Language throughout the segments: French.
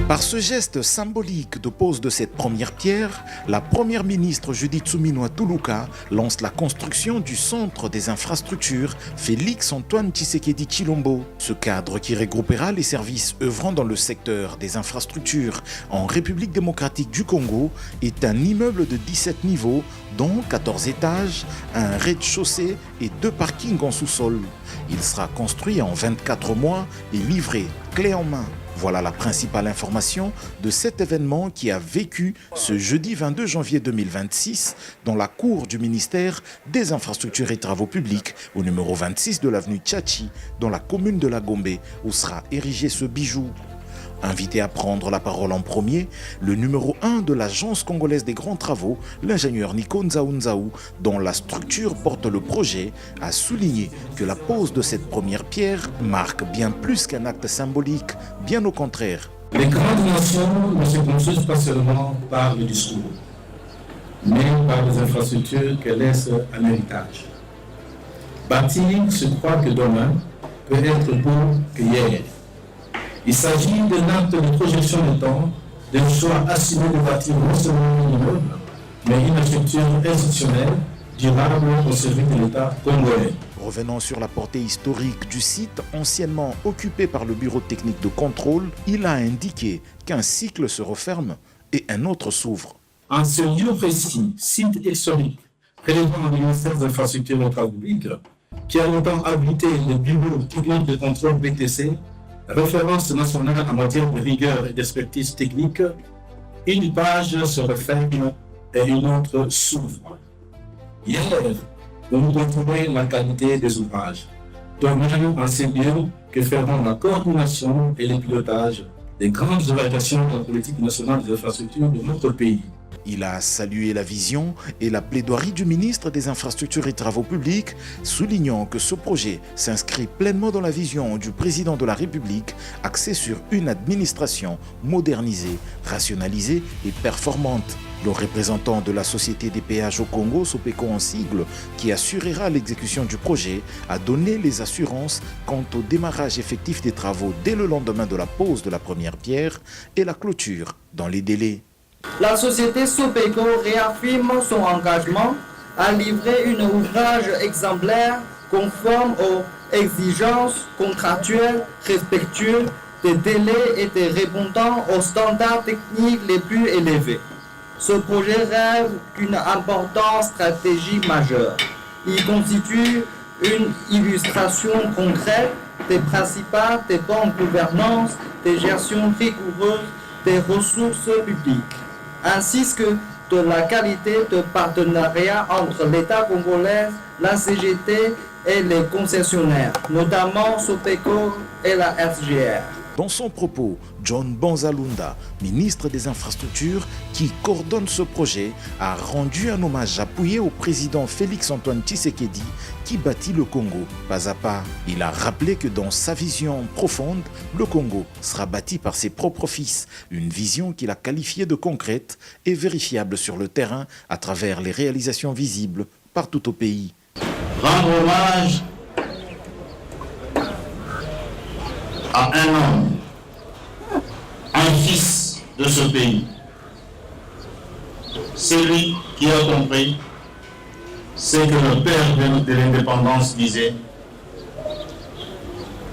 Par ce geste symbolique de pose de cette première pierre, la première ministre Judith Suminwa Tuluka lance la construction du centre des infrastructures Félix-Antoine Tshisekedi Tshilombo. Ce cadre qui regroupera les services œuvrant dans le secteur des infrastructures en République démocratique du Congo est un immeuble de 17 niveaux, dont 14 étages, un rez-de-chaussée et 2 parkings en sous-sol. Il sera construit en 24 mois et livré clé en main. Voilà la principale information de cet événement qui a vécu ce jeudi 22 janvier 2026 dans la cour du ministère des Infrastructures et Travaux Publics au numéro 26 de l'avenue Tchachi dans la commune de La Gombe où sera érigé ce bijou. Invité à prendre la parole en premier, le numéro 1 de l'Agence congolaise des grands travaux, l'ingénieur Nico Nzaou, dont la structure porte le projet, a souligné que la pose de cette première pierre marque bien plus qu'un acte symbolique, bien au contraire. Les grandes nations ne se construisent pas seulement par le discours, mais par les infrastructures qu'elles laissent en héritage. Bâtir se croit que demain peut être beau que hier. Il s'agit d'un acte de projection de temps, d'un choix assumé de bâtir non seulement un immeuble, mais une architecture institutionnelle durable au service de l'État congolais. Revenant sur la portée historique du site, anciennement occupé par le bureau technique de contrôle, il a indiqué qu'un cycle se referme et un autre s'ouvre. En ce lieu précis, site historique, relevant du ministère des Infrastructures et Travaux Publics, qui a longtemps abrité le bureau technique de contrôle BTC, référence nationale en matière de rigueur et d'expertise technique, une page se referme et une autre s'ouvre. Hier, nous retrouvons la qualité des ouvrages, demain en ces lieux que feront la coordination et le pilotage des grandes orientations de la politique nationale des infrastructures de notre pays. Il a salué la vision et la plaidoirie du ministre des Infrastructures et Travaux Publics, soulignant que ce projet s'inscrit pleinement dans la vision du président de la République, axée sur une administration modernisée, rationalisée et performante. Le représentant de la Société des péages au Congo, Sopeco en sigle, qui assurera l'exécution du projet, a donné les assurances quant au démarrage effectif des travaux dès le lendemain de la pose de la première pierre et la clôture dans les délais. La société Sopeco réaffirme son engagement à livrer un ouvrage exemplaire conforme aux exigences contractuelles, respectueux des délais et des répondant aux standards techniques les plus élevés. Ce projet rêve d'une importante stratégie majeure. Il constitue une illustration concrète des principes de bonne gouvernance, de gestion rigoureuse des ressources publiques, ainsi que de la qualité de partenariat entre l'État congolais, la CGT et les concessionnaires, notamment Sopeco et la SGR. Dans son propos, John Banzalunda, ministre des Infrastructures, qui coordonne ce projet, a rendu un hommage appuyé au président Félix-Antoine Tshisekedi, qui bâtit le Congo pas à pas. Il a rappelé que dans sa vision profonde, le Congo sera bâti par ses propres fils, une vision qu'il a qualifiée de concrète et vérifiable sur le terrain à travers les réalisations visibles partout au pays. Rendre hommage à un homme, un fils de ce pays. Celui qui a compris, c'est que le père de l'indépendance disait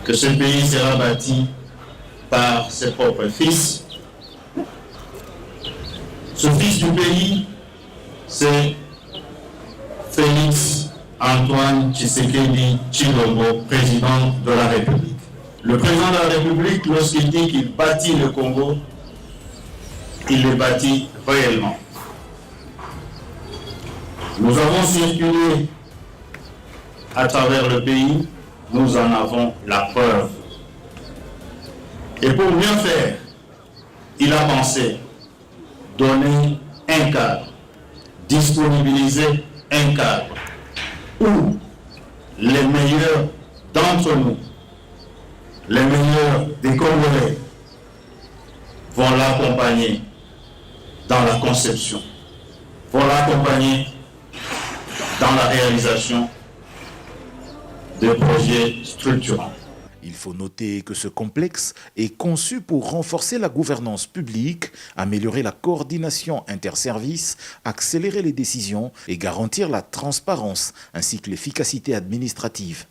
que ce pays sera bâti par ses propres fils. Ce fils du pays, c'est Félix-Antoine Tshisekedi Tshilombo, président de la République. Le président de la République, lorsqu'il dit qu'il bâtit le Congo, il le bâtit réellement. Nous avons circulé à travers le pays, nous en avons la preuve. Et pour mieux faire, il a pensé donner un cadre, disponibiliser un cadre où les meilleurs d'entre nous, les meilleurs des Congolais vont l'accompagner dans la conception, vont l'accompagner dans la réalisation de projets structurants. Il faut noter que ce complexe est conçu pour renforcer la gouvernance publique, améliorer la coordination interservices, accélérer les décisions et garantir la transparence ainsi que l'efficacité administrative.